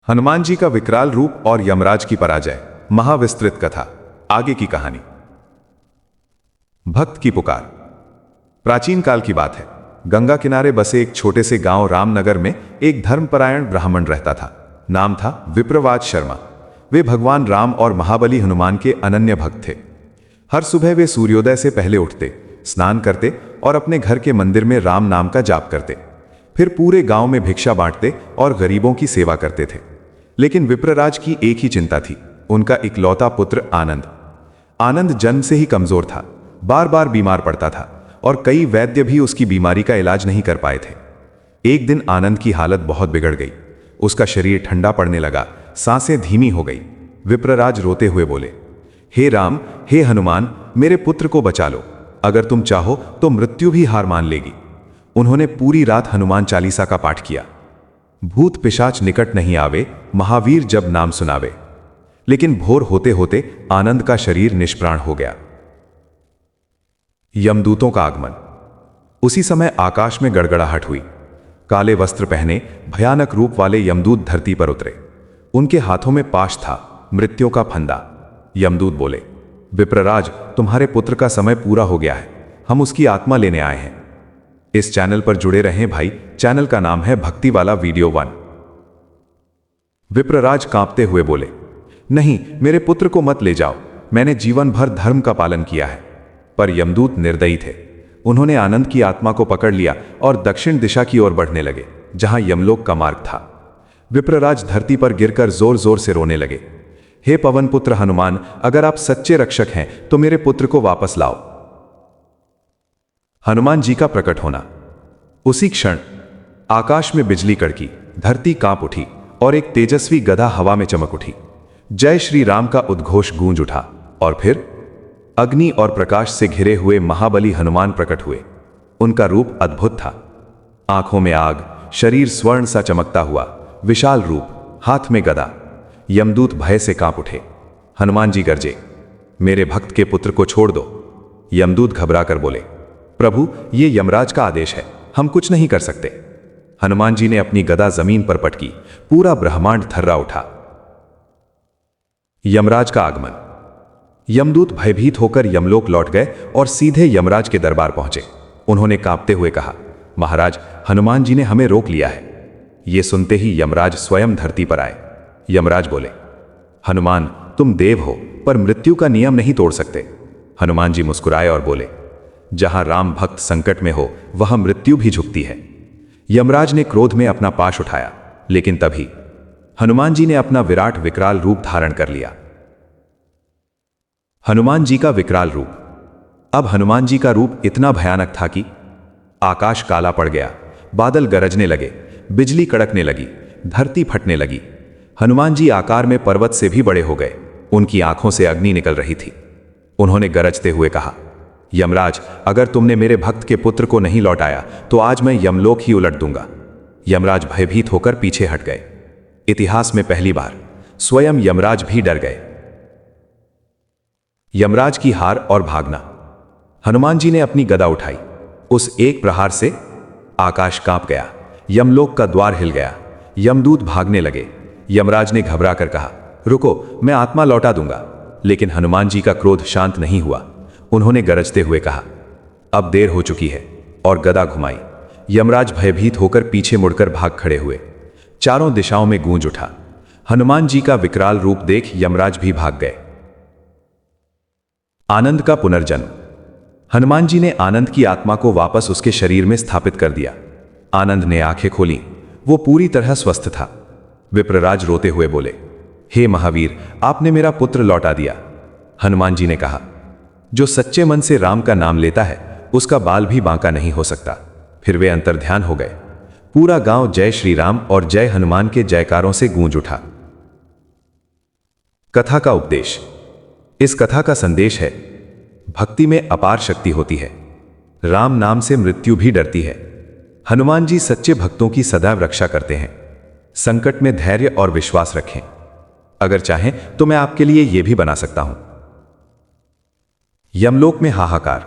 हनुमान जी का विकराल रूप और यमराज की पराजय। महाविस्तृत कथा। आगे की कहानी। भक्त की पुकार। प्राचीन काल की बात है। गंगा किनारे बसे एक छोटे से गांव रामनगर में एक धर्मपरायण ब्राह्मण रहता था। नाम था विप्रवाज शर्मा। वे भगवान राम और महाबली हनुमान के अनन्य भक्त थे। हर सुबह वे सूर्योदय से पहले उठते, स्नान करते और अपने घर के मंदिर में राम नाम का जाप करते। फिर पूरे गांव में भिक्षा बांटते और गरीबों की सेवा करते थे। लेकिन विप्रराज की एक ही चिंता थी, उनका इकलौता पुत्र आनंद। आनंद जन्म से ही कमजोर था, बार बार बीमार पड़ता था और कई वैद्य भी उसकी बीमारी का इलाज नहीं कर पाए थे। एक दिन आनंद की हालत बहुत बिगड़ गई। उसका शरीर ठंडा पड़ने लगा, सांसें धीमी हो गई। विप्रराज रोते हुए बोले, हे राम, हे हनुमान, मेरे पुत्र को बचा लो। अगर तुम चाहो तो मृत्यु भी हार मान लेगी। उन्होंने पूरी रात हनुमान चालीसा का पाठ किया। भूत पिशाच निकट नहीं आवे, महावीर जब नाम सुनावे। लेकिन भोर होते होते आनंद का शरीर निष्प्राण हो गया। यमदूतों का आगमन। उसी समय आकाश में गड़गड़ाहट हुई। काले वस्त्र पहने भयानक रूप वाले यमदूत धरती पर उतरे। उनके हाथों में पाश था, मृत्यु का फंदा। यमदूत बोले, विप्रराज, तुम्हारे पुत्र का समय पूरा हो गया है, हम उसकी आत्मा लेने आए हैं। इस चैनल पर जुड़े रहें भाई। चैनल का नाम है भक्ति वाला वीडियो 1। विप्रराज कांपते हुए बोले, नहीं, मेरे पुत्र को मत ले जाओ, मैंने जीवन भर धर्म का पालन किया है। पर यमदूत निर्दयी थे। उन्होंने आनंद की आत्मा को पकड़ लिया और दक्षिण दिशा की ओर बढ़ने लगे, जहां यमलोक का मार्ग था। विप्रराज धरती पर गिरकर जोर जोर से रोने लगे, हे पवन पुत्र हनुमान, अगर आप सच्चे रक्षक हैं तो मेरे पुत्र को वापस लाओ। हनुमान जी का प्रकट होना। उसी क्षण आकाश में बिजली कड़की, धरती कांप उठी और एक तेजस्वी गदा हवा में चमक उठी। जय श्री राम का उद्घोष गूंज उठा और फिर अग्नि और प्रकाश से घिरे हुए महाबली हनुमान प्रकट हुए। उनका रूप अद्भुत था। आंखों में आग, शरीर स्वर्ण सा चमकता हुआ, विशाल रूप, हाथ में गदा। यमदूत भय से कांप उठे। हनुमान जी गरजे, मेरे भक्त के पुत्र को छोड़ दो। यमदूत घबराकर बोले, प्रभु, ये यमराज का आदेश है, हम कुछ नहीं कर सकते। हनुमान जी ने अपनी गदा जमीन पर पटकी, पूरा ब्रह्मांड थर्रा उठा। यमराज का आगमन। यमदूत भयभीत होकर यमलोक लौट गए और सीधे यमराज के दरबार पहुंचे। उन्होंने कांपते हुए कहा, महाराज, हनुमान जी ने हमें रोक लिया है। यह सुनते ही यमराज स्वयं धरती पर आए। यमराज बोले, हनुमान, तुम देव हो पर मृत्यु का नियम नहीं तोड़ सकते। हनुमान जी मुस्कुराए और बोले, जहां राम भक्त संकट में हो वहां मृत्यु भी झुकती है। यमराज ने क्रोध में अपना पाश उठाया, लेकिन तभी हनुमान जी ने अपना विराट विकराल रूप धारण कर लिया। हनुमान जी का विकराल रूप। अब हनुमान जी का रूप इतना भयानक था कि आकाश काला पड़ गया, बादल गरजने लगे, बिजली कड़कने लगी, धरती फटने लगी। हनुमान जी आकार में पर्वत से भी बड़े हो गए। उनकी आंखों से अग्नि निकल रही थी। उन्होंने गरजते हुए कहा, यमराज, अगर तुमने मेरे भक्त के पुत्र को नहीं लौटाया तो आज मैं यमलोक ही उलट दूंगा। यमराज भयभीत होकर पीछे हट गए। इतिहास में पहली बार स्वयं यमराज भी डर गए। यमराज की हार और भागना। हनुमान जी ने अपनी गदा उठाई। उस एक प्रहार से आकाश कांप गया, यमलोक का द्वार हिल गया। यमदूत भागने लगे। यमराज ने घबरा कर कहा, रुको, मैं आत्मा लौटा दूंगा। लेकिन हनुमान जी का क्रोध शांत नहीं हुआ। उन्होंने गरजते हुए कहा, अब देर हो चुकी है, और गदा घुमाई। यमराज भयभीत होकर पीछे मुड़कर भाग खड़े हुए। चारों दिशाओं में गूंज उठा। हनुमान जी का विकराल रूप देख यमराज भी भाग गए। आनंद का पुनर्जन्म। हनुमान जी ने आनंद की आत्मा को वापस उसके शरीर में स्थापित कर दिया। आनंद ने आंखें खोली। वो पूरी तरह स्वस्थ था। विप्रराज रोते हुए बोले, हे महावीर, आपने मेरा पुत्र लौटा दिया। हनुमान जी ने कहा, जो सच्चे मन से राम का नाम लेता है उसका बाल भी बांका नहीं हो सकता। फिर वे अंतर्ध्यान हो गए। पूरा गांव जय श्री राम और जय हनुमान के जयकारों से गूंज उठा। कथा का उपदेश। इस कथा का संदेश है, भक्ति में अपार शक्ति होती है। राम नाम से मृत्यु भी डरती है। हनुमान जी सच्चे भक्तों की सदैव रक्षा करते हैं। संकट में धैर्य और विश्वास रखें। अगर चाहें तो मैं आपके लिए यह भी बना सकता हूं। यमलोक में हाहाकार।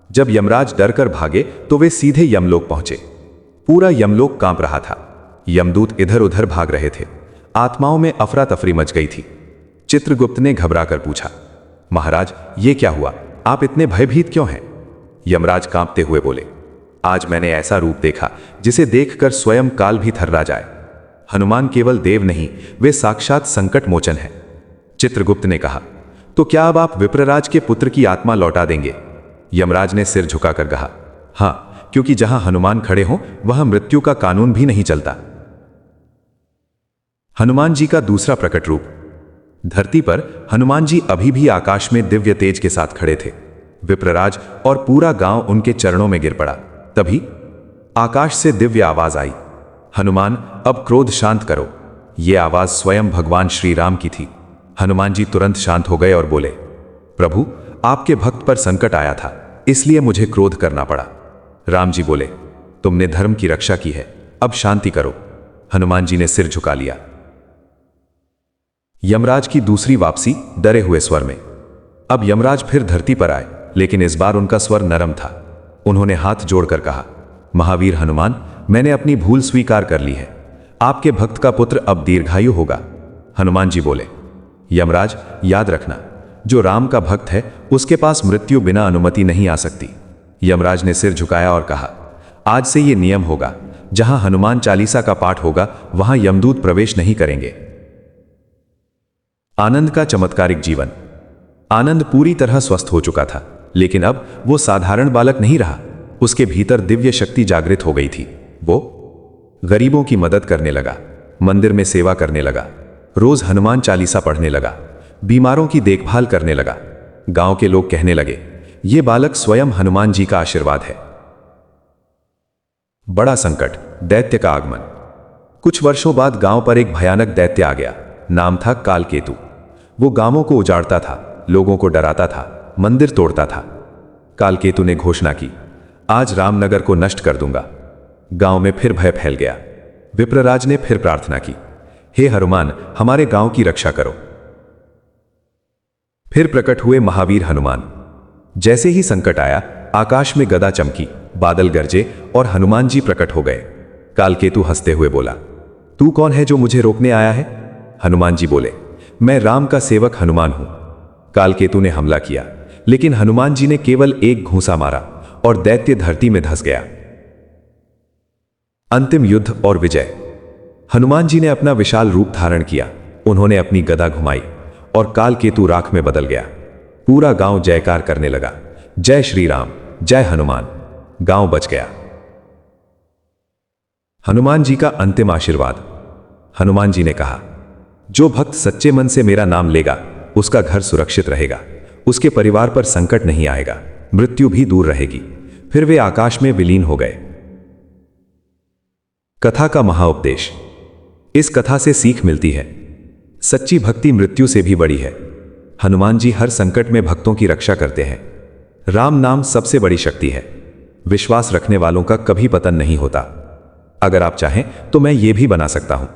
जब यमराज डरकर भागे तो वे सीधे यमलोक पहुंचे। पूरा यमलोक कांप रहा था। यमदूत इधर उधर भाग रहे थे। आत्माओं में अफरा तफरी मच गई थी। चित्रगुप्त ने घबराकर पूछा, महाराज ये क्या हुआ, आप इतने भयभीत क्यों हैं? यमराज कांपते हुए बोले, आज मैंने ऐसा रूप देखा जिसे देखकर स्वयं काल भी थर्रा जाए। हनुमान केवल देव नहीं, वे साक्षात संकट मोचन हैं। चित्रगुप्त ने कहा, तो क्या अब आप विप्रराज के पुत्र की आत्मा लौटा देंगे? यमराज ने सिर झुकाकर कहा, हां, क्योंकि जहां हनुमान खड़े हों वहां मृत्यु का कानून भी नहीं चलता। हनुमान जी का दूसरा प्रकट रूप। धरती पर हनुमान जी अभी भी आकाश में दिव्य तेज के साथ खड़े थे। विप्रराज और पूरा गांव उनके चरणों में गिर पड़ा। तभी आकाश से दिव्य आवाज आई, हनुमान अब क्रोध शांत करो। यह आवाज स्वयं भगवान श्री राम की थी। हनुमान जी तुरंत शांत हो गए और बोले, प्रभु आपके भक्त पर संकट आया था, इसलिए मुझे क्रोध करना पड़ा। राम जी बोले, तुमने धर्म की रक्षा की है, अब शांति करो। हनुमान जी ने सिर झुका लिया। यमराज की दूसरी वापसी डरे हुए स्वर में। अब यमराज फिर धरती पर आए, लेकिन इस बार उनका स्वर नरम था। उन्होंने हाथ जोड़कर कहा, महावीर हनुमान, मैंने अपनी भूल स्वीकार कर ली है। आपके भक्त का पुत्र अब दीर्घायु होगा। हनुमान जी बोले, यमराज याद रखना, जो राम का भक्त है उसके पास मृत्यु बिना अनुमति नहीं आ सकती। यमराज ने सिर झुकाया और कहा, आज से यह नियम होगा, जहां हनुमान चालीसा का पाठ होगा वहां यमदूत प्रवेश नहीं करेंगे। आनंद का चमत्कारिक जीवन। आनंद पूरी तरह स्वस्थ हो चुका था, लेकिन अब वो साधारण बालक नहीं रहा। उसके भीतर दिव्य शक्ति जागृत हो गई थी। वो गरीबों की मदद करने लगा, मंदिर में सेवा करने लगा, रोज हनुमान चालीसा पढ़ने लगा, बीमारों की देखभाल करने लगा। गांव के लोग कहने लगे, ये बालक स्वयं हनुमान जी का आशीर्वाद है। बड़ा संकट, दैत्य का आगमन। कुछ वर्षों बाद गांव पर एक भयानक दैत्य आ गया। नाम था कालकेतु। वो गांवों को उजाड़ता था, लोगों को डराता था, मंदिर तोड़ता था। कालकेतु ने घोषणा की, आज रामनगर को नष्ट कर दूंगा। गांव में फिर भय फैल गया। विप्रराज ने फिर प्रार्थना की, हे हनुमान, हमारे गांव की रक्षा करो। फिर प्रकट हुए महावीर हनुमान। जैसे ही संकट आया, आकाश में गदा चमकी, बादल गरजे और हनुमान जी प्रकट हो गए। कालकेतु हंसते हुए बोला, तू कौन है जो मुझे रोकने आया है? हनुमान जी बोले, मैं राम का सेवक हनुमान हूं। कालकेतु ने हमला किया, लेकिन हनुमान जी ने केवल एक घूंसा मारा और दैत्य धरती में धंस गया। अंतिम युद्ध और विजय। हनुमान जी ने अपना विशाल रूप धारण किया। उन्होंने अपनी गदा घुमाई और कालकेतु राख में बदल गया। पूरा गांव जयकार करने लगा, जय श्री राम, जय हनुमान। गांव बच गया। हनुमान जी का अंतिम आशीर्वाद। हनुमान जी ने कहा, जो भक्त सच्चे मन से मेरा नाम लेगा उसका घर सुरक्षित रहेगा, उसके परिवार पर संकट नहीं आएगा, मृत्यु भी दूर रहेगी। फिर वे आकाश में विलीन हो गए। कथा का महाउपदेश। इस कथा से सीख मिलती है, सच्ची भक्ति मृत्यु से भी बड़ी है। हनुमान जी हर संकट में भक्तों की रक्षा करते हैं। राम नाम सबसे बड़ी शक्ति है। विश्वास रखने वालों का कभी पतन नहीं होता। अगर आप चाहें तो मैं ये भी बना सकता हूं।